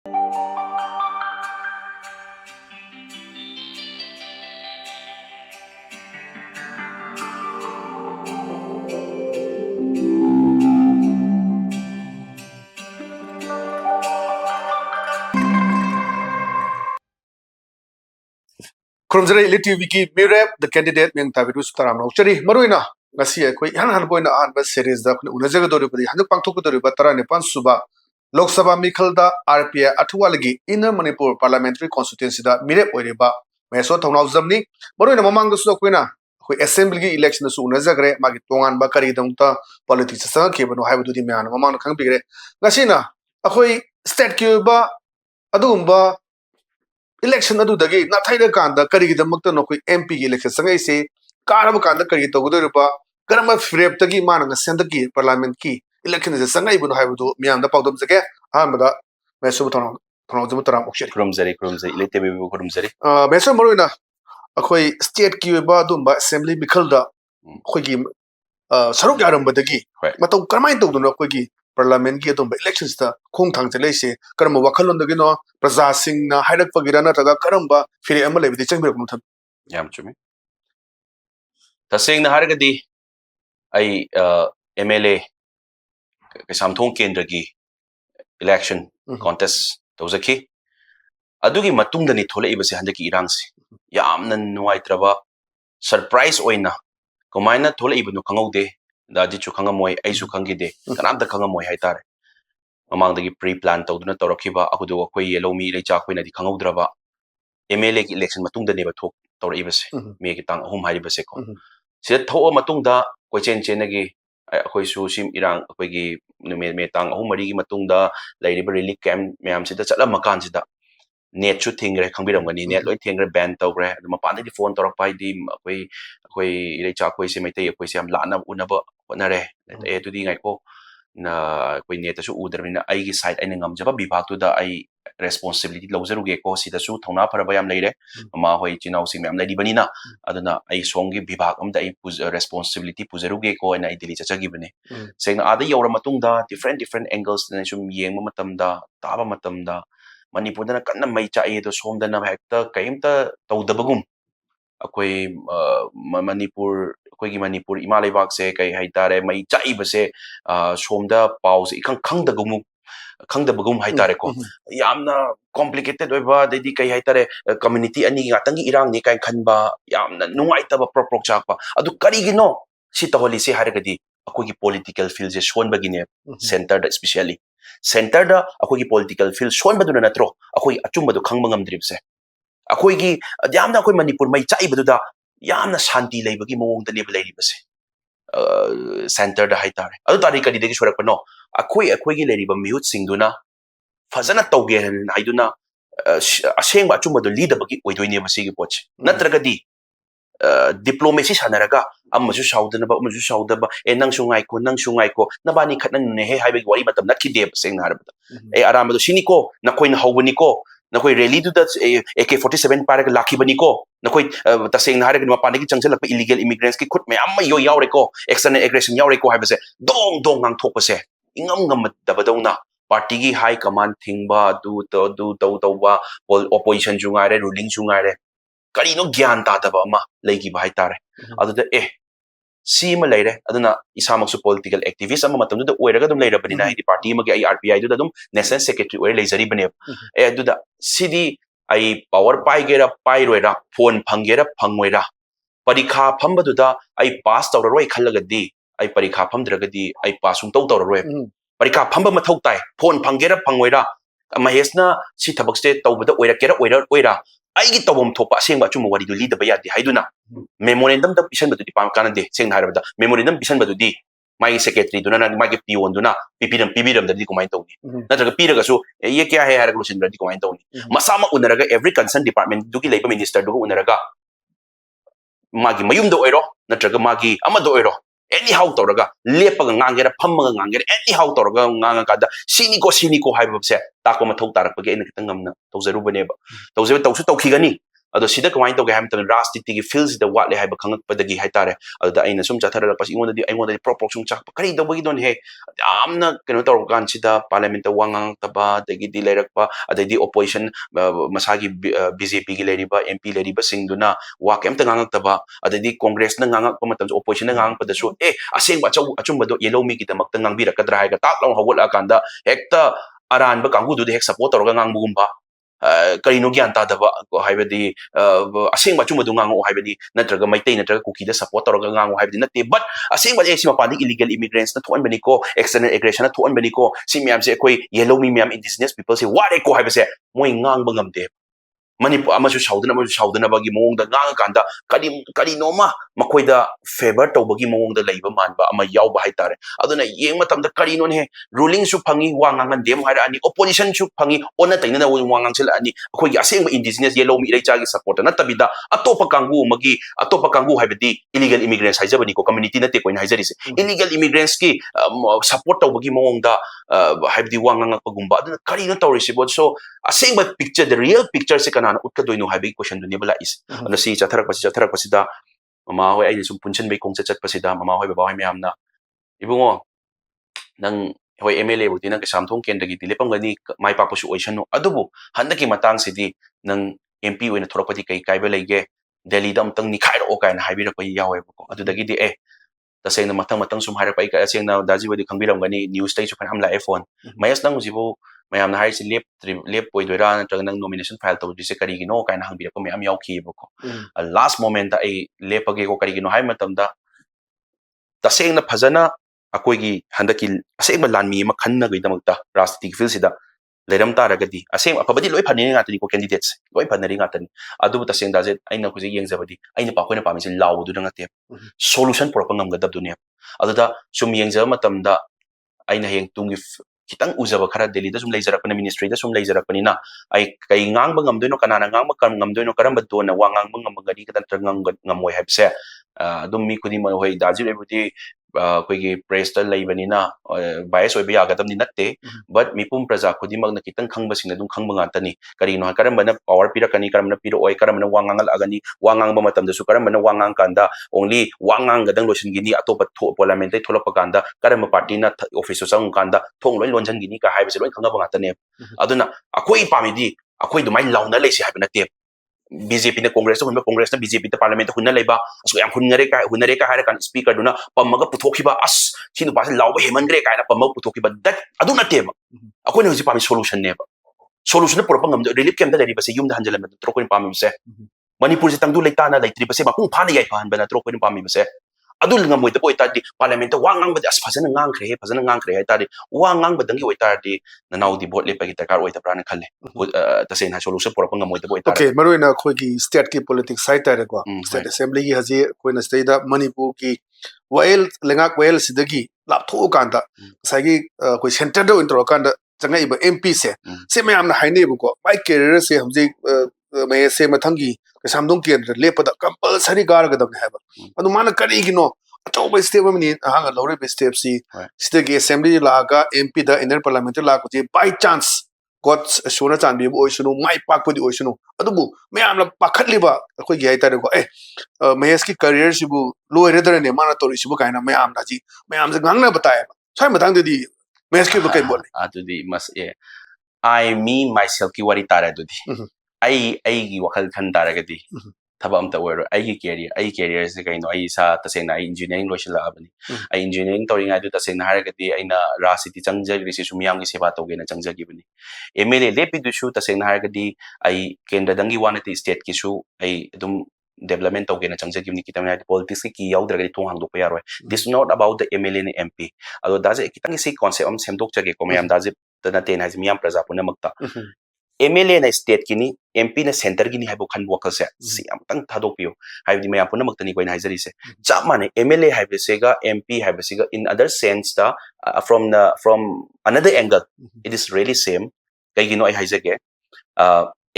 Krumzari ELITETV ki MEEREP the candidate meng tabiru sutaram na uchari maruina ngasi koi han boina an ba series da unajaga dori budi hanuk pangthok dori ba tara nepan suba Lok Sabha Mikhalda RPI Athuwalagi Inner Manipur Parliamentary Constituency da MEEREP oiriba Maheshwar Thounaojam ni maruina mamang da su koina koi assembly gi election su unajagre magi tongan ba kari dangta politics sa ke banu haibu di man mamang khang bigre ngasi na akoi state ki ba adumba election adu dagi na thaida kanda kari gi damakta no koi MP gi election sangai se karaba kanda kari to gudo rupa karama frep tagi mananga senda gi parliament ki election se sangai bunu haibu miyam da pawdom jage amada mesu Thounaojam taram okshari Krumzari ELITETV krumzari mesu maruina akoi state ki ba dumba assembly Mikhalda khoi gi saruk yaram badagi matau karmai to do no khoi gi parliament ki dumba elections da khong thang chale se karama wakhalon dagi no praja sing na hairak pagirana taga karamba fire amal lebidi changbir kum tham yam chumi taseng na haragadi ai MLA samthong kendra gi election contest tawzaki adugi matungda ni thole ibase handaki irangsi yamna nuaitraba surprise oina komaina thole ibnu khangaude daji chu khangamoi aisu khangide kanamta khangamoi haitare mamangdagi pre plan tawduna tawrakiba akudu akoi yellow mi leicha koina di khangaudraba MLA ki election matungda neba thok tawra ibase me ki tang ahum hari base ko sida tho matungda koichen chenagi akoi su sim irang akoi gi me tang ahum mari gi matungda lairiba relief camp myam sida chala makan sida net chu thingre khangbiram gani net loi thingre ban tawre aduma pani di phone torak pai di akoi leicha koi se maitai akoi se am lana unaba onare e tu di ngai ko na koi net su udarmina ai gi side ai ngam jaba bibak tu da ai responsibility lawzaru ge ko sida su thona paraba yam leire ma hoi chinau sing yam ledi bani na aduna ai songi bibak am da ai responsibility puzaru ge ko na ai dili chacha gi bane seng ada yawra matung da different angles na sum yeng matam da taba matam da Manipur da kanna mai cha e do som da na hekta kaimta tawdabagum akoi Manipur akoi gi Manipur imalai bak se kai haitare mai cha ibase som da pause ikhang khangdabagum haitare ko yamna complicated oiba dedi kai haitare community ani ngatangi irang ni kai khanba yamna nungaitaba proprok chakpa adu karigino si taholi se haragadi akoi gi political field je shon bagine center da especially center da akoi gi political field shon baduna natro akoi achumba do khangba ngamdribse akoi gi yamna akoi Manipur mai chai baduda yamna shanti leibagi mawong da level leibase center da haitare adu tari kadi degi surak pano akoi gi leriba mute singduna fazana tawge haiduna asengba achumba do leader bagi oidoi ne basi gi poch natragadi diplomacy sanaraga amasu saudaba e nang sungai ko nabani khatnan ne he haibagi wari matam nakhide seng harabada e aramado siniko nakoina hawbani ko nakoi rally du da AK47 paraga lakhibani ko nakoi taseng na harag mapani ki changselak illegal immigrants ki khut mayam yo yaure ko external aggression yaure ko haibase dong ngang thokpase ingam ngam dabadona party gi high command thingba du ba opposition jungaire ruling jungaire kari no gyan ta daba ma leigi ba haitare adu da sima leire aduna isamaksu political activist ama matam da oiraga dum leira bani na hi party ma gi RPI du da dum national secretary oir leizari bane adu da cd ai power pai gera pai roira phone phangera phangmoira parikha phamba du da ai pass tawra roi khallaga di ai parikha phamdraga di ai passung tawra roi parikha phamba mathau tai phone phangera phangmoira mahesna si thabak ste tawbada oira kera oira aigi tawom thopa asengba chuma wari du lead ba yadi haiduna memorandum da pisan badu di pam kanade seng harabada memorandum pisan badu di mai secretary duna na mai pion duna pibiram da di komai tawni natraga piraga su ye kya hai haragu sin di komai tawni masama unaraga every concerned department dugi leiba minister du unaraga magi mayum do oiro natraga magi amado oiro anyhow tawraga lepaga ngangera phammaga ngangera anyhow tawraga nganga kada siniko haibabse takoma thau tarakpage ina kitang ngamna tawzaru baneba tawzaru tawsu tawkhigani ꯑꯗꯣ ꯁꯤꯗ ꯀꯃꯥꯏꯅ ꯇꯧꯒꯦ ꯍꯥꯏꯕ ꯃꯇꯝꯗ ꯔꯥꯖꯅꯤꯇꯤꯒꯤ ꯐꯤꯜꯁꯤꯗ ꯋꯥꯠꯂꯦ ꯍꯥꯏꯕ ꯈꯪꯉꯛꯄꯗꯒꯤ ꯍꯥꯏꯇꯥꯔꯦ ꯑꯗꯨꯗ ꯑꯩꯅ ꯁꯨꯝ ꯆꯠꯊꯔꯛꯄꯁꯤ ꯑꯩꯉꯣꯟꯗꯗꯤ ꯄ꯭ꯔꯣꯛ ꯄ꯭ꯔꯣꯛ ꯁꯨꯝ ꯆꯥꯛꯄ ꯀꯔꯤ ꯇꯧꯕꯒꯤꯗꯣꯅꯦ ꯍꯦ ꯌꯥꯝꯅ ꯀꯩꯅꯣ ꯇꯧꯔ ꯀꯥꯟꯁꯤꯗ ꯄꯥꯔꯂꯤꯌꯥꯃꯦꯟꯇ ꯋꯥ ꯉꯥꯡꯉꯛꯇꯕ ꯑꯗꯒꯤꯗꯤ ꯂꯩꯔꯛꯄ ꯑꯗꯩꯗꯤ ꯑꯣꯄꯣꯖꯤꯁꯟ ꯃꯁꯥꯒꯤ ꯕꯤꯖꯦꯄꯤꯒꯤ ꯂꯩꯔꯤꯕ MP ꯂꯩꯔꯤꯕꯁꯤꯡꯗꯨꯅ ꯋꯥ ꯀꯩꯝꯇ ꯉꯥꯡꯉꯛꯇꯕ ꯑꯗꯩꯗꯤ ꯀꯣꯡꯒ꯭ꯔꯦꯁꯅ ꯉꯥꯡꯉꯛꯄ ꯃꯇꯝꯗ ꯑꯣꯄꯣꯖꯤꯁꯟꯅ ꯉꯥꯡꯉꯛꯄꯗꯁꯨ ꯑꯁꯦꯡꯕ ꯑꯆꯨꯝꯕꯗꯣ ꯌꯦꯜꯂꯧꯃꯤꯒꯤꯗꯃꯛꯇ ꯉꯥꯡꯕꯤꯔꯛꯀꯗ꯭ꯔꯥ ꯍꯥꯏꯔꯒ ꯇꯥꯛ ꯂꯥꯎꯅ ꯍꯧꯒꯠꯂꯛꯑꯀꯥꯟꯗ ꯍꯦꯛꯇ ꯑꯔꯥꯟꯕ ꯀꯥꯡꯕꯨꯗꯨꯗ ꯍꯦꯛ ꯁꯄꯣꯔꯠ ꯇꯧꯔꯒ ꯉꯥꯡꯕꯒꯨꯝꯕ ꯀꯔꯤꯅꯣ ꯒ꯭ꯌꯥꯟ ꯇꯥꯗꯕ ꯍꯥꯏꯕꯗꯤ ꯑꯁꯦꯡꯕ ꯑꯆꯨꯝꯕꯗꯨ ꯉꯥꯡꯉꯛꯑꯣ ꯍꯥꯏꯕꯗꯤ ꯅꯠꯇ꯭ꯔꯒ ꯃꯩꯇꯩ ꯅꯠꯇ꯭ꯔꯒ ꯀꯨꯀꯤꯗ ꯁꯄꯣꯔꯠ ꯇꯧꯔꯒ ꯉꯥꯡꯉꯣ ꯍꯥꯏꯕꯗꯤ ꯅꯠꯇꯦ ꯕꯠ ꯑꯁꯦꯡꯕꯗꯤ ꯁꯤ ꯃꯄꯥꯟꯗ ꯏꯂꯤꯒꯦꯜ ꯏꯃꯤꯒ꯭ꯔꯦꯟꯁꯅ ꯊꯣꯛꯍꯟꯕꯅꯤꯀꯣ ꯑꯦꯛꯁꯇꯔꯅꯦꯜ ꯑꯦꯒ꯭ꯔꯦꯁꯟꯅ ꯊꯣꯛꯍꯟꯕꯅꯤꯀꯣ ꯁꯤ ꯃꯌꯥꯝꯁꯦ ꯑꯩꯈꯣꯏ ꯌꯦꯜꯂꯧꯃꯤ ꯃꯌꯥꯝ ꯏꯟꯗꯤꯖꯤꯅꯁ ꯄꯤꯄꯜꯁꯦ ꯋꯥꯔꯦꯀꯣ ꯍꯥꯏꯕꯁꯦ ꯃꯣꯏ ꯉꯥꯡꯕ ꯉꯝꯗꯦ Manipur amasu saudana bagi mongda ngang kanda kari noma makoida favor tawbagi mongda leiba manba ama yawba haitare aduna yeng matamda kari non he ruling su phangi wangangan dem haira ani opposition su phangi ona tainana wangang sel ani akoi aseng indigenous yellow mi rei chagi support na tabida atopa kangu haibadi illegal immigrants haijabani ko community na te koina haijari se illegal immigrants ki support tawbagi mongda haibadi wangang pagumba aduna kari no tawrisi bod so aseng picture the real picture se kana utka doino habi question duni bala is ana si chatharak pasida mama hoi ai sum punchen bei kong chat pasida mama hoi baba hoi myamna ibungo nang hoi MLA buti nang samthong kendra gi tilepam gani mai pa pasu oisanu adubu handaki matang sidi nang MP oina thorakpadi kai kai ba lege Delhi dam tang nikhai ro kai na habi ra pai yawe ko adudagi di tasengna matang sum haira pai ka asengna daji wadi khangbiram gani news tai su kan hamla phone mayas nang jibo mayam na hai si lep poi doira nang nang nomination file to dise kari gi no kai na hangbira ko mayam yaw ki boko last moment ai lepage ko kari gi no hai matam da tasengna phajana akoi gi handaki asengma lanmi ma khanna gi damakta rasti fil sida leram taragadi aseng afabadi loi phani nga tani ko candidates loi phanari nga tani adu taseng da je aina kuji yengjabadi aina pa koina pami se law du nga te solution propangam ga dab dunia aduda sum yengjaba matam da aina heng tungi kitang uzaba khara Delhi da sum leijarakpani ministry da sum leijarakpani na ai kai ngang bangam doino kanana ngang ma kam ngam doino karamba do na wangang bangam gani ka tan ngamoi habse adum mi kudi ma hoi daji rebuti koigi press ta leibanina bias oi biya gadam ni natte but mipum praja kudi mag na kitang khangba sing dum khangba ngantani kari no karamba na power pirakani karamba na piro oi karamba na wangangal agani wangang ba matam da su karamba na wangang kanda only wangang gadang losin gini atopa parliament ai tholak kanda karamba party na office sang kanda thong loi lonjan gini ka haibe se loi khangba ngantane aduna akoi pamidi akoi dumai launa leisi haibe na te BJP na Congress na BJP ta parliament hunna leiba aso yam hunare ka hare kan speaker duna pamaga puthokiba as sinu ba lawba hemangre ka na pamaga puthokiba that aduna tema akoi ne hoji pami solution ne ba solution pro pangam relief camp da ri ba se yum da hanjala tro ko pami se Manipur se tangdu leita na leitri ba se ba hu phani yai phan ba na tro ko pami ba se adul ngam moi ta poi ta di parliament wa ngang ba as phajana ngang khre hai ta di wa ngang ba dangi oi ta di na naw di vote le pa gi ta kar oi ta prana khalle ta se na solution pro pangam moi ta poi ta okay maruina khoi ki state ki politics side ta ko state assembly gi haji koi na state da Manipur ki wael lengak wael sidagi lap thu kan da sai gi koi center do intro kan da changai ba MP se me amna haine bu ko my career se hamji me se mathangi samdong ke lepa da compulsory gar ga da ha ba anu mana kari gi no atau step ni hanga lore be step si stage assembly la ga MP da inner parliament la ko by chance God suna chan bi oi sunu mai pak pudi oi sunu adubu me amla pakhat liba khoi gi ai ta ko mahesh ki career sibu loire dare ne mana tori sibu kaina me am ji me am se ngang na bataya sai matang de di mahesh ki kai bol adu di mas I me myself ki wari tara du di ai gi wakhal khan tara ga di thabam ta wero ai career se kaino ai sa tasena ai engineering loisila abani ai engineering toring ai du tasena har ga di aina rasiti changja gi se sumyam gi seba to ge na changja gi bani MLA lepi du shu tasena har ga di ai kendra dangi wanati state ki shu ai dum development to ge na changja gi ni kitam na politics ki yaudra ga thong hang do pa yaro this is not about the MLA and MP ado daje kitang se concept am semdok chage ko mayam daje tana ten has miyam praja puna makta MLA na state kini MP na center gini haibo khan wakal se si am tang thadok piyo haibi mayam puna maktani ko ina haizari se chap mane MLA haibe se ga MP haibe se ga in other sense ta from another angle it is really same kai gino ai haizage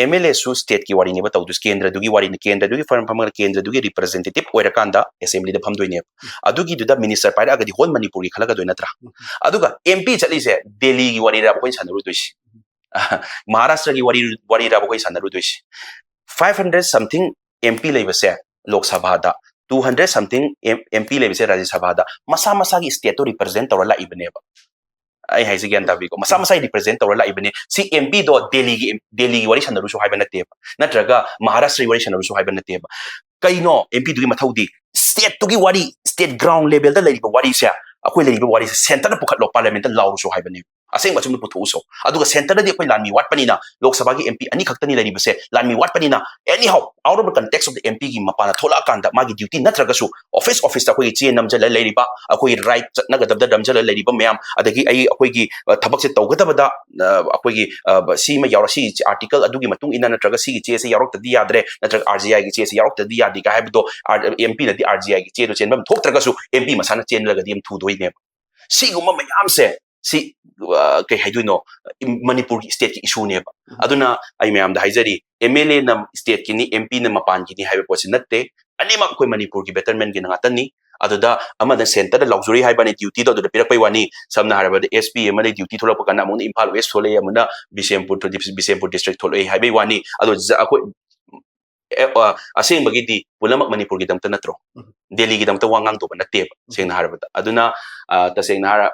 MLA su state ki wari ne batau dus kendra dugi wari ne kendra dugi farm phamang kendra dugi representative oira kanda assembly da phamdoi ne adugi du da minister paira agadi whole Manipur ki khalaga doina tra aduga MP chali se Delhi ki wari ra point sanaru doisi Maharashtra ki wari ra boi sanaru doisi 500 something MP leibase Lok Sabha da 200 something MP leibase Rajya Sabha da masa gi state to represent tawra la ibneba ai haisi gyan tabi ko masa represent tawra la ibne si MP do Delhi gi wari sanaru so haiba nate ba natraga Maharashtra wari sanaru so haiba nate ba kaino MP du gi mathaudi state to gi wari state ground level da leiba wari se akoi leiba wari se center da pukhat lo parliament da law so haiba ne aseng bachum puthu so aduga center da di akoi lanmi wat panina Lok Sabha gi MP ani khaktani leiba se lanmi wat panina anyhow out of the context of the MP gi mapana thola kanda magi duty natraga su office ta akoi che namjala leiba akoi right naga dabda damjala leiba mayam adagi ai akoi gi thabak se tawgada da akoi gi si ma yawra si article adugi matung ina natraga si gi che se yawrak tadi yadre natraga RGI gi che se yawrak tadi yadi ka habdo MP na di RGI gi che do chen bam thok traga su MP masana chen laga di am thu doi ne si guma mayam se si kai haiduino Manipur state ki issue ne ba aduna ai mayam da haijari MLA na state ki ni MP na mapan ki ni haibe posi natte anima koi Manipur ki betterment gi ngatani aduda amada center da luxury haiba ne duty do da pirak pai wani samna haraba SP amada duty thola pakana mun Imphal West thole amuna Bisempur district thole haibe wani adu akoi asing bagi di pulamak Manipur gi damta natro Delhi gi damta wangang to ba natte sengna haraba aduna tasengna hara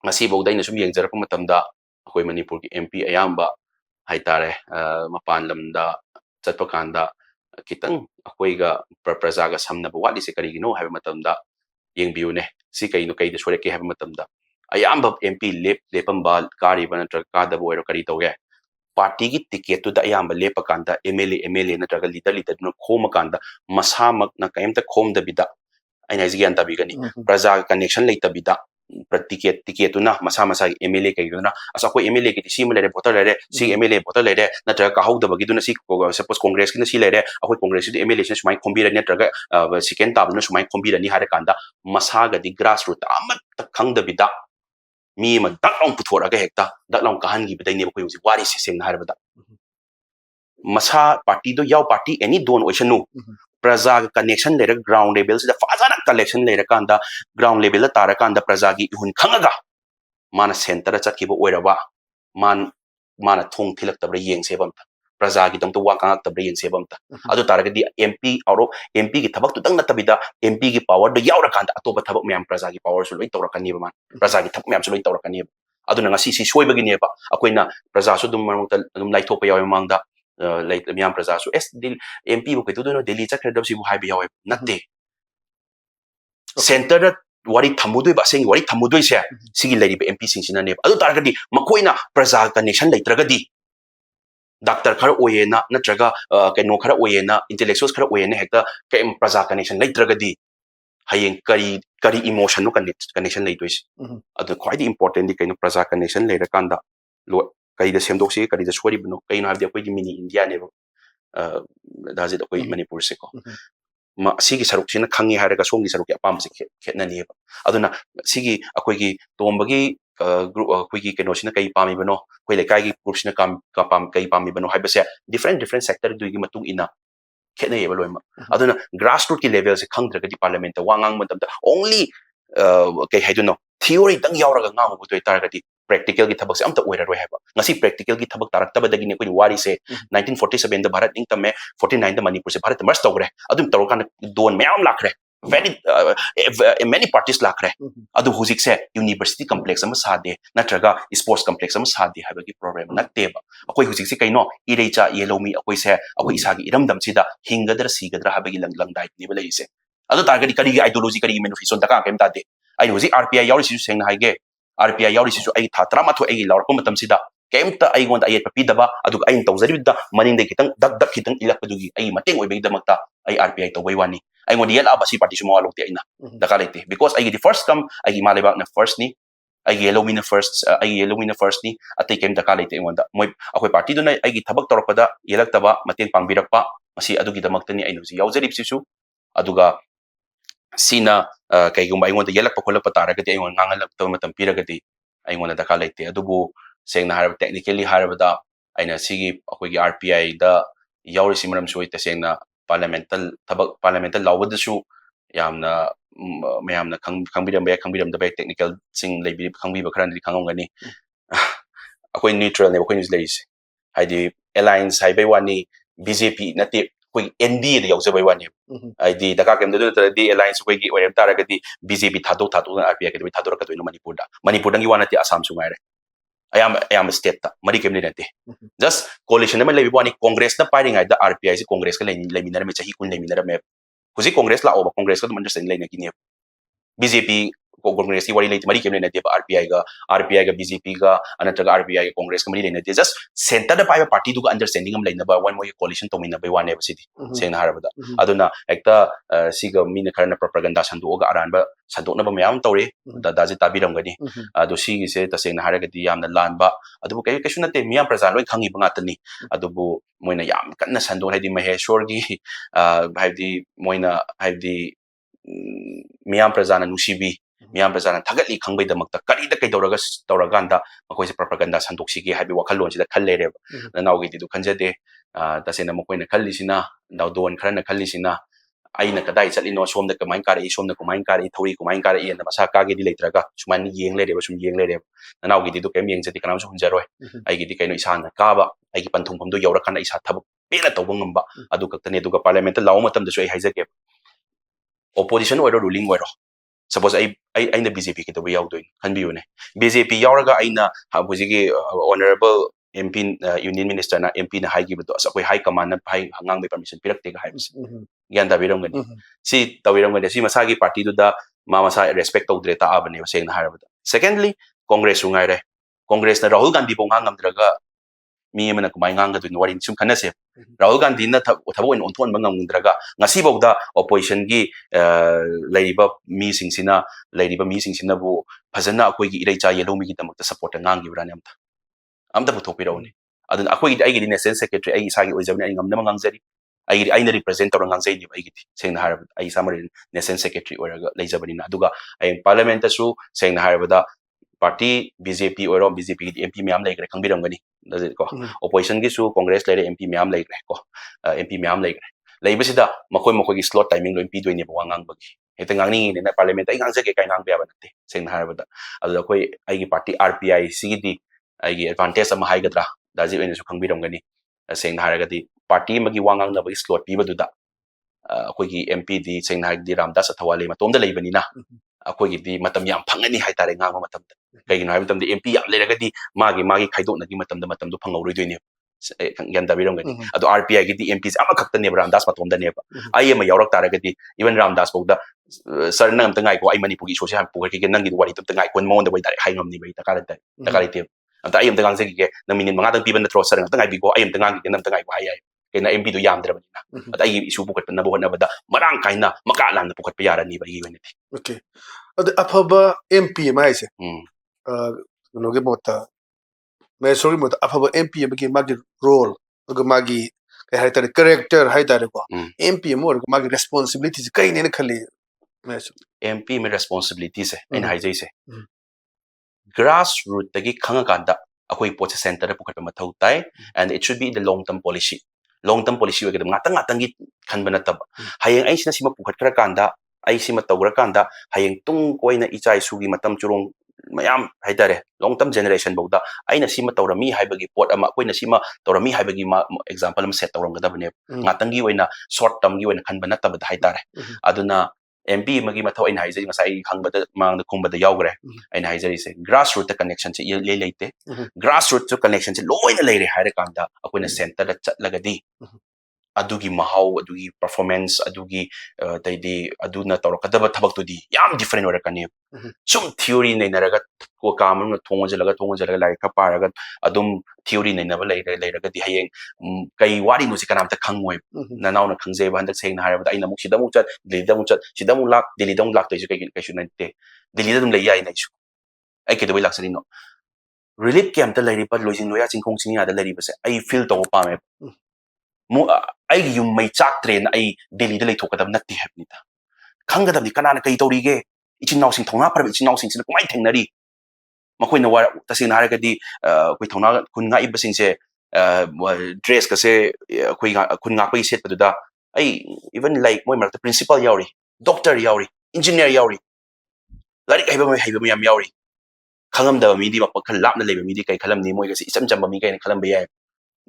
ngasi bawda ina sum yengjarap matamda akoi Manipur ki MP ayamba haitare mapan lamda chatpa kanda kitang akoi ga praja ga samna ba wali se kari gino haiba matamda yengbiu ne si kai no kai de sore ke haiba matamda ayamba MP lepamba kari bana ka da boiro kari tawge party gi ticket tu da ayamba lepa kanda MLA na traga leader no khoma kanda masamak na kaimta khom da bida aina ji gyan tabi gani praja connection leita bida ticket tu na masa MLA kai na asa ko MLA ki si mele voter lere si MLA voter lere na traga ka hauda bagi du na si suppose congress ki na si lere akoi congress di MLA se sumai khombira ne traga second tab na sumai khombira ni hare kanda masa ga di grassroots amat khang da bida mi ma dak long puthora ga hekta dak long kahan gi bidai ne ko yusi wari se seng na har bada masa party do yaw party any don oceanu praja connection lere ground level se fazana collection lere kanda ground level la tara kanda praja gi hun khangaga mana center cha ki bo oiraba mana thong thilak tabra yeng se bam praja gi dam to wa ka tabra yeng se bam ta adu tara ga di MP auro MP gi thabak tu dang na tabida MP gi power do yawra kanda atoba thabak myam praja gi power su loi tawra kani ba man praja gi thab myam su loi tawra kani aduna ngasi si soiba gi ne ba akoina praja su dum marmut dum lai thopa yaw mangda lai myam praja su MP bu ke tu no Delhi cha khredab si bu hai bi yaw natte center wari thamudoi ba sing wari thamudoi se sigi lari MP sing sina ne adu tar gadi makoina praja connection lai tragadi doctor khara oyena natraga kaino khara oyena intellectuals khara oyena hekta kai praja connection lai tragadi hayeng kari emotion no connection lai tois adu quite important di kaino praja connection lai rakanda lo kai da semdok se kari da sori bno kaino habdi akoi mini India ne dazit akoi Manipur se ko ma sigi saruk sina khangi haraga songi saruk apam se khetna ni ba aduna sigi akoi gi tombagi group akoi gi keno sina kai pami bano koi lekai gi group sina kam kai pami bano haiba se different sector du gi matung ina khetna yeba loima aduna grassroots ki level se khangdra ga parliament ta wangang matam ta only kai haiduno theory tang yawraga ngang bu toi targati practical gi thabak se amta oira roi haba ngasi practical gi thabak tarak tabadagi ne koi wari se 1947 da bharat ning tame 49 da Manipur se bharat mars tawre adum tarokan don mayam lakre very many parties lakre adu hujik se university complex ama sade natraga sports complex ama sade haba gi program natteba akoi hujik se kaino ireicha yelomi akoi se akoi isagi iramdam sida hingadra sigadra haba gi lang dai ni balai se adu targati kari ideology kari manifesto da ka kem ta de ai hujik RPI yauri si seng na haige RPI yauri si ai tha trama tho ai lawr ko matam sida kemta ai gon ai papi daba adu ai tawzari da maning de kitang dak kitang ilak padugi ai mateng oi begda makta ai RPI to waiwani ai gon yel abasi party sumo alok ti aina dakalite because ai the first come ai maleba na first ni ai yellow mina first ni atai kem dakalite ngonda moi akoi party do na ai gi thabak torpada yelak taba mateng pangbirakpa masi adu gi damakta ni ai no yauzari sisu aduga sina kai gumba ingon yelak pakola patara gati ingon ngangalak to matam piragati ingon da kalaite adubu sengna harab technically harabada aina sigi akoi gi RPI da yauri simram soi ta sengna parliamental lawadasu yamna mayamna khangbiram da technical sing leibi khangbi ba kharan khangongani akoi neutral ne akoi news leis haidi alliance haibai wani BJP nate koi NDA da yauja bai wani ai di daka kem da di alliance koi gi oyam tara gadi BJP thado na RPI ke thado ra ka to Manipur dangi wana ti Assam sungai re ayam state ta mari kem ne just coalition ma lebi wani Congress na pairing ai da RPI si Congress ka le minara me chahi kun le minara me kusi Congress la over Congress ka understand le na kini BJP Congress ki wari le mari kem ne RPI ga BJP ga anatraga RPI ga Congress ka mari le just center da pai party du ga understanding am le na ba one more coalition to mina bai wane ba sidi seng na harabada aduna ekta siga mina karna propaganda sandu ga aran ba sandu na ba mayam tawre da ji tabiram gani adu si se ta seng na haraga di yamna lan ba adu kai kai sunate miyam praja loi khangi ba ngatani adu bu moina yam kanna sandu haidi Maheshwar gi haidi moina haidi miyam praja na nusibi miyam prajana thagatli khangbai damakta kari da kai tawraganda makoi se propaganda sandoksi gi habi wakhalon sida khalle re naw gi du khanjade tasena makoi na khalli sina dawdon kharana khalli sina aina kadai chalino somda kamain kar I somda kumain kar I thori kumain kar I na masa ka gi di leitraga suman yeng le re ba sum yeng le re naw gi du kem yeng jati kanam su hunjaroi ai gi di kaino isana ka ba ai gi panthum phum du yawra kana isa thabuk pela tawbang ngamba adu kaktane du ga parliament law matam da su ai haijake opposition oiro ruling oiro suppose I na BJP ki to be yaw doing kan bi yone BJP yawraga aina habujigi honorable MP union minister na MP na high gi do sa koi high command na high hangang be permission pirak te ga haibs gyan da biram gani si tawiram gani si masagi party du da mama sa respect to dreta abane seng na harabada secondly Congress ungai re Congress na Rahul Gandhi bong hangam draga mi mana kumai ngang ga warin sum khanase Rahul Gandhi na thabo in onthon bangam ndraga ngasi bawda opposition gi leiba mi singsina bu phajana akoi gi irei cha yelo mi gi tamakta support ngang gi brani amta bu thopi rawni adun akoi gi ai gi national secretary ai isa gi ojabni ai ngamna ngang jari ai na represent tor ngang jai ni ai gi sengna harab ai samari national secretary oraga leijabani na aduga ai parliament ta su sengna harabada party BJP oiro BJP gi MP myam lai gre khangbiram gani ko opposition gi su Congress lai MP myam lai gre ko MP myam lai gre laibasida makoi gi slot timing lo MP doine ba ngang bagi heta ngangni ne na parliament ai ngangse ke kai ngang ba nate sengna harabada adu koi ai gi party RPI si di ai gi advantage ama hai gadra daji ene su khangbiram gani sengna haragadi party magi wangang na bagi slot pi baduda koi gi MP di sengna di Ramdas Athawale matomda leibani na akoi gi di matam yam phangani hai tare ngang matam kai gi matam di MP yam leragadi magi khaidok nagi matam du phangoroi doine gyan da biram gani adu RPI gi di MPs ama khakta ne Ramdas matomda ne ba ai ma yawrak taragadi even Ramdas bawda sir nang amta ngai ko ai Manipuri social pu ki nang gi wari tum ngai kon mon da bai tare hai ngam ni bai takara te amta ai amta ngang se gi na minin manga dang piban na tro sir nang ngai bi ko ai amta ngang gi nam ta ngai ko ai kena MP du yam dra bani na ata ai isu bukat na bo na bada marang kaina maka lan na bukat payara ni ba gi wani okay adu afaba MP mai se no ge mota मैं sorry मत अफब MP बगे मागी role अगर मागी कह है तारे character है तारे को MP मोर मागी responsibility कहीं नहीं खली मैं MP में responsibility से इन हाई जैसे grassroots तकी खंगा कांदा अकोई पोचे center पुकट में थौ ताई and it should be the long term policy वगैरह ngatangi khanbana tab hayeng ai sina sima pukhat kra kanda ai sima tawra kanda hayeng tung koina ichai sugi matam churong mayam haidare long term generation bawda aina sima tawrami haibagi pot ama koina sima tawrami haibagi example am set tawrang gada bane ngatangi oina short term gi oina khanbana tab haidare aduna MP magi mathaw aina haijai ngasai hangbada mang kumbada yawgre aina haijai se grassroots connection se le leite grassroots connection se loina leire haire kanda akoina center da chatlagadi adugi mahau adugi performance adugi taidi aduna tawrakadaba thabak to di yam different ora kani sum theory nei naraga ko kamang thonga lai ka paraga adum theory nei na leiraga di hayeng kai wari no sikanam ta khangoi nanaw na khangje ba handak seng na haraba aina muk sidamuk chat sidamuk lak delhi dong lak to kai su nante delhi dum le yai nai su ai ke do lak sari no relief camp ta leiri pa lojin noya chingkhong chingya da leiri ba se ai feel to pa me mu ai yum mai chak train ai delhi da lei thokadam natti hapni ta khangadam ni kanana kai torige ichin naw sing thongna par ichin naw sing sin kumai thengnari makoi na war tasing na haragadi koi thongna kun nga ibasing se dress ka se koi kun nga koi set paduda ai even like moi marak principal yauri doctor yauri engineer yauri larik haiba yam yauri khangam da mi di makal lapna leba mi di kai khalam ni moi ga se icham cham mi kai khalam ba yai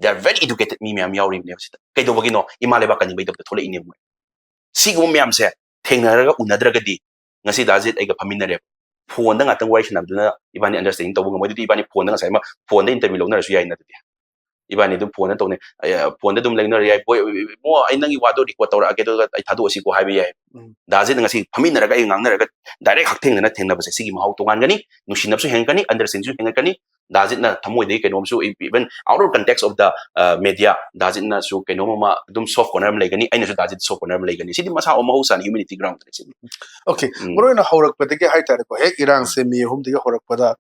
they are very educated mi myam yauri ne sita kai do bagino imale ba kan bai da thole ine mo sigu myam se thengnaraga unadragadi ngasi dazit aiga phaminare phone da ngatang wai sinabduna ibani understanding to ngomoi di ibani phone da ngasai ma phone da interview lona rasu yaina di ibani dum phone da tone phone da dum lengna yai boy mo ai nangi wado record tawra age do ai thadu asi ko haibe yai dazit ngasi phaminaraga ai ngangnaraga direct hak thengna thengna base sigi mahau tongan gani nusinap su hengkani understanding su hengkani dazit na thamoi dei kenom su even out of context of the media dazit na su kenom ma dum soft corner ma legani aina su dazit soft corner ma legani sidi masa o mahu san humanity ground okay moro na horak pade ke hai tare ko he irang se mi hum de horak pada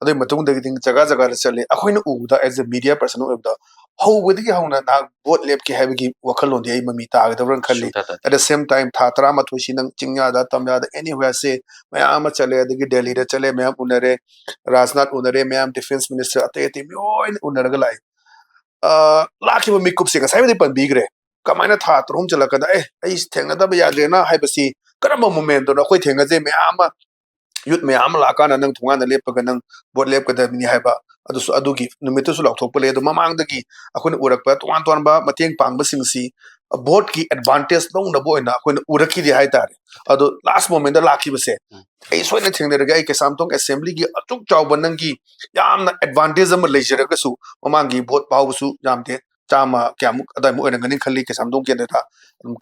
adai matung de ding jaga jaga ra chale akhoina u da as a media person of the how with the how na vote lep ke have gi wakal on de ai mami ta ga ran khalli at the same time tha tra ma thoshi nang chingya da tamya da anywhere se mayam chale de delhi re chale mayam unare rajnath unare mayam defense minister ate ate mi oin unare ga lai laki ba mikup se ga sai de pan bigre kamaina tha trom chala kada ai thengna da ba ya de na hai basi karamba moment do na khoi thenga je mayam youth mayam la kana nang thunga na lep ga nang bot lep ka da ni hai ba adu su adu gi numitu su lak thok pale do mamang da gi akhun urak pa tuan tuan ba mateng pang ba sing si bot ki advantage long na boy na akhun urak ki di hai tar adu last moment da laki ba se ai soi na theng de ga ai ke samtong assembly gi atuk chaw ban nang gi yam na advantage am leisure ga su mamang gi bot pau su jam de chama kyamuk adai mu ena ngani khali ke samdong ke da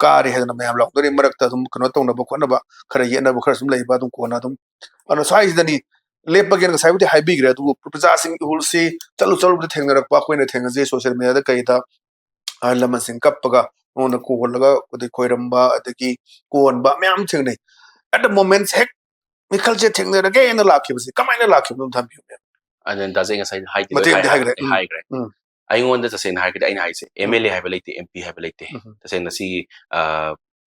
ka re he na mayam lak do re marak ta dum kono tong na ba khona ba khara ye na ba khara sum lai ba dum kona dum ano size da ni lep again ga saibudi high big re du praja sing hul si chalu chalu de thengna rak pa khoina thenga je social media da kai da laman sing kap ga on ko laga de khoiramba adaki kon ba myam thengne at the moment hek mikal je thengna ra ge na lakhi basi kamaina lakhi dum tham pi and then does it high mateng de high grade ai ngon da sen high grade ai hai se MLA hai belate MP hai belate sen na si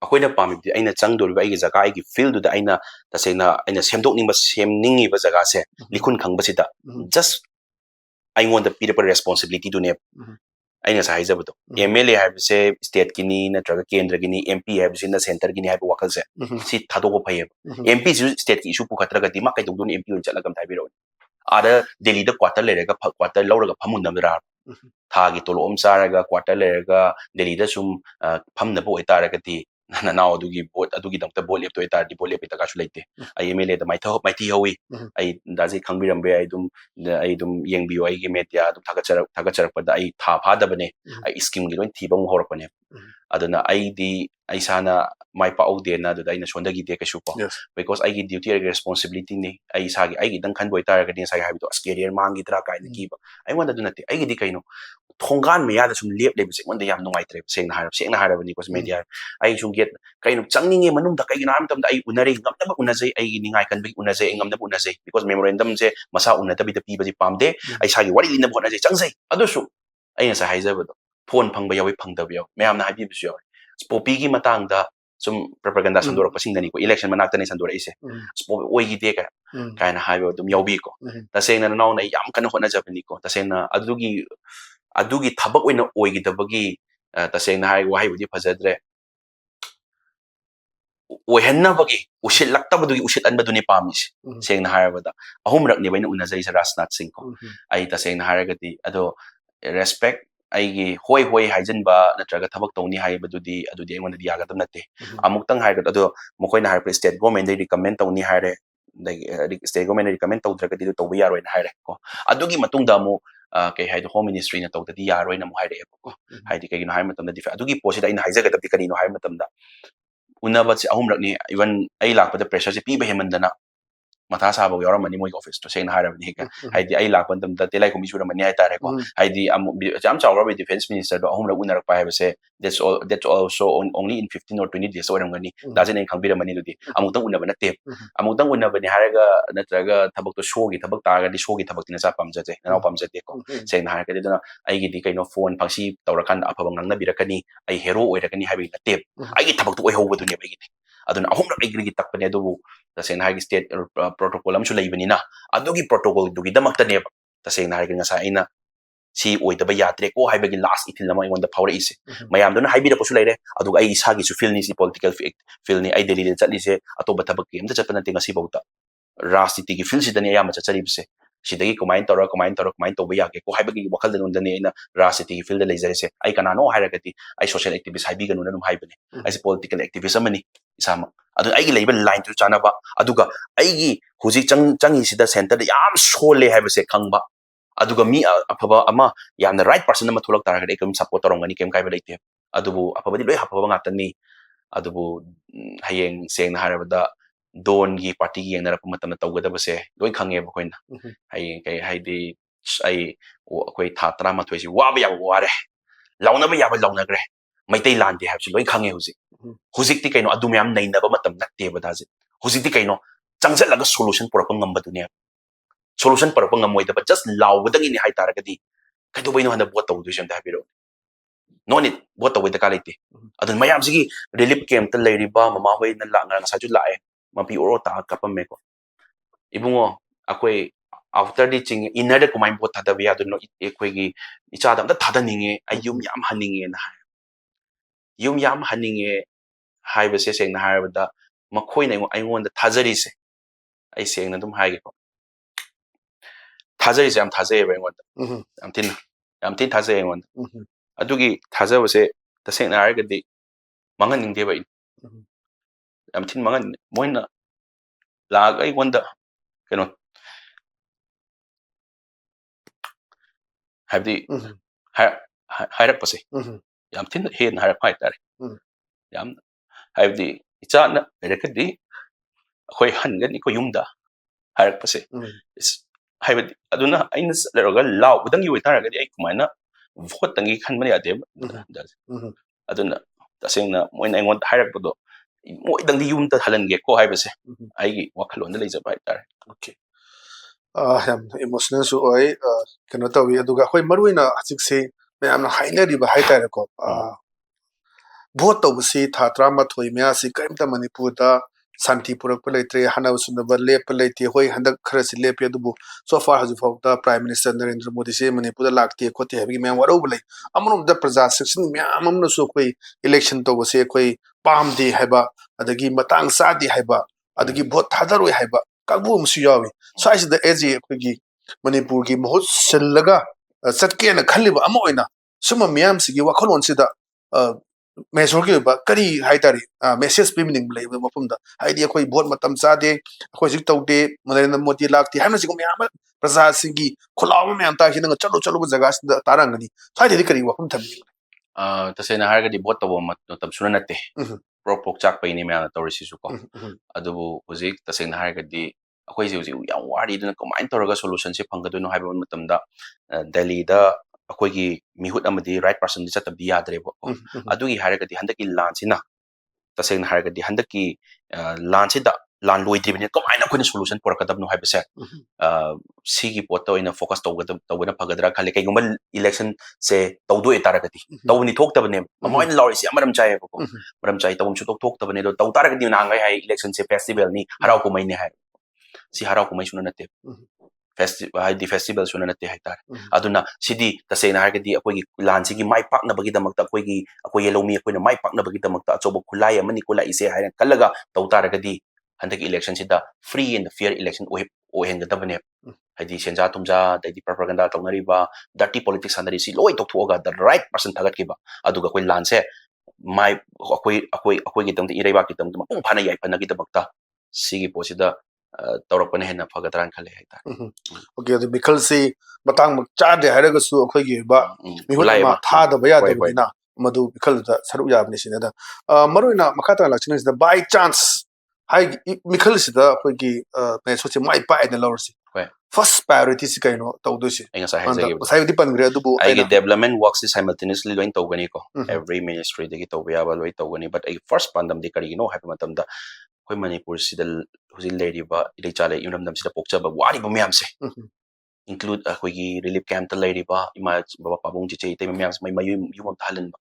akoina pami aina changdol ba ai jaga ai gi field da aina ta sen na aina semdok ning ba semningi ba jaga se likhun khang ba sita just ai ngon da peer responsibility to ne aina sa haija buto MLA hai se state kini na traga kendra kini MP hai se na center kini hai wakal se si thado ko phai MP su state ki issue pu khatra ga di ma kai dong don MP on chala gam thai bi ro ada Delhi da quarter le ga quarter law ga phamun nam ra tha gi tolo om sara ga quarter le ga Delhi da sum pham na bo eta ra ga ti na now adugi bot adugi dam ta bol ep to eta di bol ep ta ka su leite ai MLA da mai thi howi ai da ji khang bi ram be ai dum yeng bi ai gi media dum thaga charak pa da ai tha pha da bane ai scheme gi loin thi bang hor pa ne aduna ai di ai sana mai pa au de na da ai na sonda gi de ka su ko because ai gi duty and responsibility ne ai sa gi ai gi dang khan boi ta ga din sa ga bi to career mang gi tra ka ni gi ba ai wanda du na te ai gi di kai no thonggan me ya da sum lep le bi se wanda yam nungai tre seng na har ni because media ai sum get kai no changning e manum da kai na am tam da ai unare ngam da unazai ai ni ngai kan bi unazai ngam da unazai because memorandum se masa unata bi da pi ba ji pam de ai sa gi wari lin na bona jai changzai adu su ai na sa haiza ba do phone phang ba yawi phang da bi yaw me am na habi bi su yaw popi gi matang da sum propaganda sandor pasing dani ko election manak tani sandor ise spop oi gi de ka kai na habi dum yaw bi ko ta seng na naw na yam kan hona japani ko ta seng na adugi thabak oina oi gi da bagi ta seng na hai wahai budi phajadre oi henna bagi ushit lakta badugi ushit an baduni pamis seng na hai bada ahum rak ne baina unazai sa Rajnath Singh ko ai ta seng na hai ga ti ado respect ai gi hoi haijan ba natraga thabak tawni hai badudi adudi ai wona dia ga tam natte amuk tang hai ga ado mokoi na hai state government dei recommend tawni hai re state government recommend tawdra ga di to bi yaroi na hai re ko adugi matung da mo kai hai home ministry na tawda di yaroi na mo hai re ko hai di kai no hai matam da di adugi posi da ina hai jaga da kani no hai matam da unaba si ahum rak ni even ai lak pada pressure si pi ba hemandana matha sa ba yaram mani moi office to seng na haram ni ka hai di ai lak pandam da telai komi sura mani ai tare ko hai di am chawra be defense minister do ahum rak unar pa hai se that's also only in 15 or 20 days oram gani da jene khang bira mani di amutang unaba na te amutang unaba ni haraga natraga thabak to show gi thabak ta ga di show gi thabak tina sa pam jate na pam jate ko seng na har ka dina ai gi di kai no phone phangsi tawrakan aphabang nang na birakani ai hero oirakani habi na te ai gi thabak to oi hobu dunia bai gi aduna ahum rak ai gi takpane do ta seng hai state protocol am chu leibani na adugi protocol dugi damak ta ne ta seng hai nga sa ina si oi da ba yatre ko hai bagi last itil na mai wanda power ise mayam dona hai bi da ko chu leire aduga ai sa gi chu feel ni si political feel ni ai delhi le chatli se atoba thabak ki am ta chatna te ngasi bauta rastiti gi feel si dani ya ma chachari bise sidagi kumain tawba yage ko haibagi wakal den undani ina ra city field le jare se ai kanano hairagati ai social activist haibi ganu na dum haibani ai political activist amani isama adu ai gi label line tu chana ba aduga ai gi huji changi sida center da yam sole haibase khangba aduga mi afaba ama yamna right person ama tholak taragade kem support torongani kem kai ba leite adubu afabadi loi hafaba ngatani adubu hayeng seng harabada don gi party gi nara pamatam tawgada base loi khange ba koina hayeng kai haidi ai koi tha tra ma thoisi wa ba ya ware launa ba ya ba launa gre maitai lande habsi loi khange huji huji ti kaino adu myam nei na ba matam natte ba daji huji ti kaino changjal laga solution porapang ngamba dunia solution porapang ngamoi da just law gadang ini hai taragadi kai do baino handa bot taw du jam da biro no ni bot taw da kalite adun mayam sigi relief camp ta leiri ba mama hoi na la ngang sa ju la e mapi oro ta kapam me ko ibungo akoi after the ching inner the kumai bot thada bia do no ekoi gi icha dam da thada ninge ayum yam haninge na yum yam haninge hai ba se seng na hai ba da makhoi na aingon da thajari se ai seng na dum hai ge ko thajari se am thajai ba aingon da am tin thajai aingon adugi thajaba se ta seng na har ga di mangan ning de ba am tin mangan moina la ga aingon da keno habdi hairak pase yam tin hen hairak pai tare yam habdi icha na rekadi khoi han ga ni ko yumda hairak pase habdi aduna aina leroga law budang yu tara ga di ai kumaina vote tangi khan mani ade aduna tasengna moina aingon hairak bodo moi dang di yumda halan ge ko haibase ai gi wakhalon da leja pai tare okay yam emotional su oi kano tawi aduga khoi maruina achik se mayamna hainari ba haitare ko vote tawsi tha trama thoi mya si kaimta manipur da santi purak paletre hanaw sunaba lep leite hoi handak khara si lep yadubu so far hazu fawta prime minister narendra modi se manipur da lakte khote habi mya waro bulai amrum da praja section mya amamna so koi election to se koi pam di haiba adagi matang sa di haiba adagi vote thadaroi haiba kabu msu yawi so is the eji khogi manipur gi mohut sellaga satke na khaliba ama oina suma myam sigi wakhalon sida Maheshwar ki ba kari haitari message pimining blai ba mapumda haidi khoi bot matam chade khoi jik tawde Narendra Modi lakti hamna sigo myam praja singi khulaw myam ta hinga chalo chalo jaga tarangani haidi kari wapum thamni tasena har ga di bot tawo mat tam suna natte pro pok chak pai ni mya tawri si su ko adubu hozik tasena har ga di akhoi ji ji yam wari duna combine toraga solution se phangadu no haiba matam da Delhi da akhoi gi mihut amadi right person di chatab di yadre bo adugi har ga di handaki lan sina tasena har ga di handaki lan si da lan loi dribne combine akhoi solution por kadam no haiba se sigi poto ina focus tawgana phagadra khale kai gumbal election se tawdu etaragati tawni thoktabane mamoin lawrisi amaram chai ko maram chai tawum chu thoktabane do taw taragati na ngai hai election se festival ni harau ko mai ne hai si harau ko mai suna nate festival hai di festival suna nate hai tar aduna sidi tasena har gadi akoi gi lan sigi mai pak na bagi damak ta akoi yellow mi akoi na mai pak na bagi damak ta chobo khulai amani kula ise hai kalaga taw taragadi handaki election sida free and fair election o hen gadabane haidi senja tumja daidi propaganda tawnari ba dirty politics andari si loi tok thoga the right person thagat ki ba aduga koi lan se mai akoi gi tamti ireba ki tamti mapung phana yai phana gi tabakta sigi posida tawrakpane hena phagatran khale haita okay the mikal si matang chade haraga su akoi gi ba mihut ma tha da baya da bina madu mikal da saru yabni sina da maruina makata lakchina sida by chance hai mikal sida akoi gi me soche mai pa ina lorsi first priority si kaino tawdosi ai ngasa haje sai di pangre adubu ai development works is simultaneously going tawgani ko every ministry degi tawya ba loi tawgani but ai first pandam de kari no happy matam da koi manipur sida husil lady ba ile chale yunam dam sida pokcha ba wari ba myam se include koi gi relief camp ta lady ba ima baba pabung chi chei te myam mai mayum yum talan ba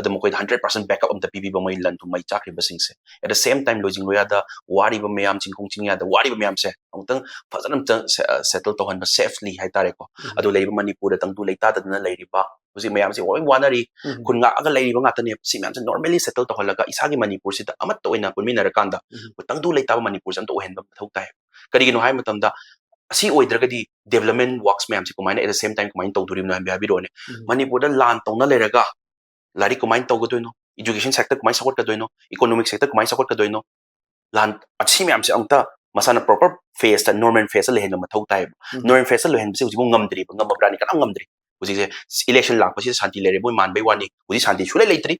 adam koi 100% backup am ta pb ba mai lan tu mai chakri ba sing se at the same time lojing loya da wari ba myam chingkong chingya da wari ba myam se ongtang fazanam settle to han ba safely hai tare ko adu lei ba manipur da tang tu lei ta da na lei ba husi myam se wai wanari kun nga aga lei ba nga ta ne si myam se normally settle to halaga isagi manipur si da amat to ina kun minara kanda tang tu lei ta manipur san to hen ba thau tai kari gi no hai matam da asi oidragadi development works ma'am si kumaina at the same time kumain tawdurim na habirone Manipur da lan tawna leraga lari kumain tawgadoino education sector kumain support kadoino economic sector kumain support kadoino lan asi ma'am si amta masana proper phase ta normal phase le henga mathau tai normal phase le hen si uji ngamdri ngamabrani kana ngamdri uji election lak pasi santi lere boy man bai wani uji santi chule leitri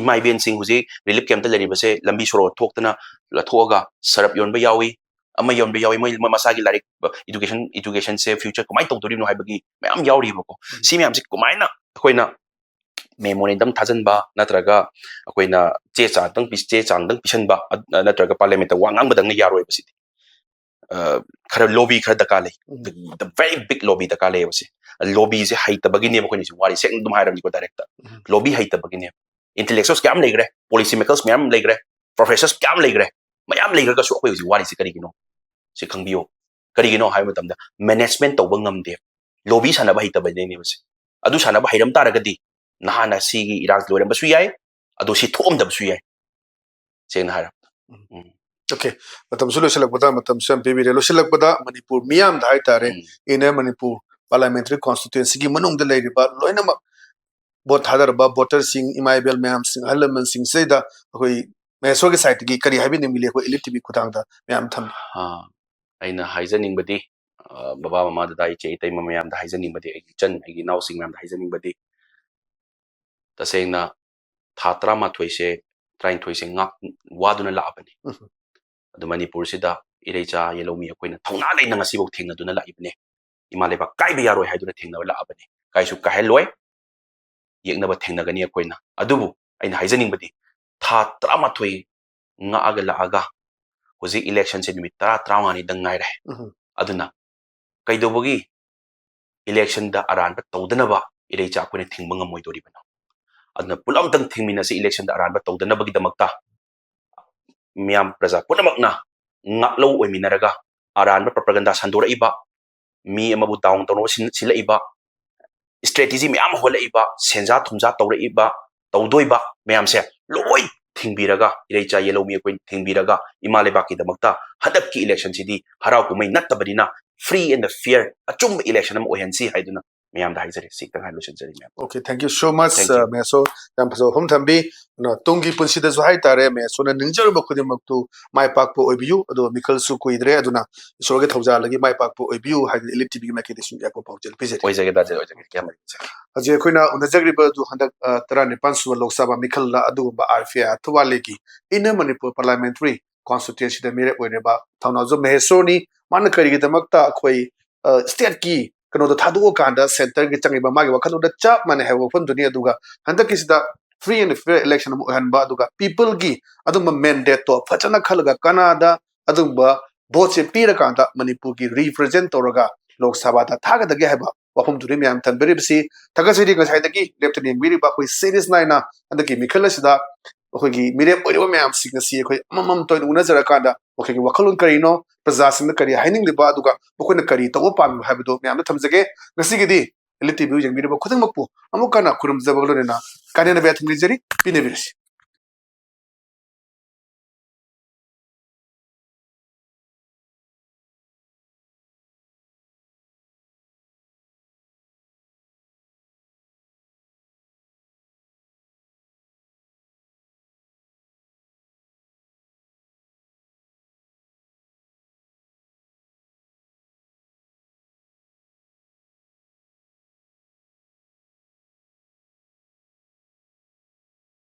imai ben sing uji relief camp ta lere base lambi soro thoktana la thoga sarap yon ba yawi ama yon ba yawi moi masagi lari education se future kumai tawdori no haibagi mayam yauri bako si ma'am si kumaina koina memorandum thajanba natraga akoina che cha tang pis che chang dang pisanba natraga parliament wa ngang badang ni yaroi basi khara lobby khara dakale the very big lobby dakale basi lobby se haita bagine ba koni wari sek dum hairam ni ko director lobby haita bagine intellectuals kyam legre policy makers myam legre professors kyam legre mayam legre ka su akoi wari se kari gino se khangbiyo kari gino hai matamda management to bangam de lobby sana ba haita bagine basi adu sana ba hairam taragadi nahana sigi irang loram basu yai adu si thom da basu yai seng hara okay matam sulo selak pada matam sam baby relo selak pada Manipur miam dai tare in Manipur parliamentary constituency gi manung de lei ba loina ma bot hadar ba voter sing imaibel miam sing halaman sing seda koi meso ge site gi kari habi ne mile ko ELITETV khutang da miam tham ha aina haizaning badi baba mama da dai che tai mama yam da haizaning badi ai chan ai naw sing yam da haizaning badi tasengna thatra ma thoise train thoise ngak waduna la bani adu Manipur sida irecha yelomi akoina thongna leina ngasi bok thingna duna la ibne imale ba kai be yaroi haiduna thingna la abani kai su ka heloi yekna ba thingna gani akoina adubu aina haizaning badi thatra ma thoi nga aga la aga hoji election se nimit tara trawani dang ngai re aduna kaidobogi election da aran ba tawdana ba irecha akoina thingba ngamoi dori bana aduna pulam tang thingmina se election da aran ba tawdana bagi damakta miam praja punamakna ngaklo oiminaraga aran ba propaganda sandora iba mi amabu down tono sila iba strategy miam hola iba senja thumja tawra iba tawdoi ba miam se loi thingbiraga irecha yellow mi coin thingbiraga imale baki damakta hadak ki election sidi harau kumai natabadina free and fair achum election am ohensi haiduna miam da haizari sikta halution jari miam okay thank you so much meso yam phaso hom thambi no tungi punsi da zo hai tare meso na ningjar ba khudi maktu mai pak po obiu ado mikal su kuidre aduna isorge thauja lagi mai pak po obiu hai ELITETV gi maketation ya ko paujel pije oijage da oijage kyamari haje khoina unajagri ba du handak tara ne pansu lok sabha mikal la adu ba RPI athwale gi in Manipur parliamentary constituency da MEEREP oine ba Thounaojam Maheshwar ni man kari gi damakta khoi state ki kano da thadu kanda center gi changi ba magi wakhalu da chap mane ha wofan dunia duga handa kisida free and fair election mu han ba duga people gi adum mandate to phachana khalaga kanada adum ba vote se pira kanda Manipur gi represent toraga lok sabha da thaga da ge ha ba wafum duri myam tan beri bisi thaga sidi ga saida gi leptani miri ba khoi series naina anda gi mikhala sida khoi gi MEEREP oiwa myam sing si khoi amam to una jara kanda khoi gi wakhalun karino प्रजासिंग करी हाइनिंग लिबा दुगा बखोना करी तगो palm हाबिदो ma'am न थमजगे ngasiगidi ELITETV jeng biri ba khudang makpu amukana kurum jabaglo na kanena be thingri jari pine birisi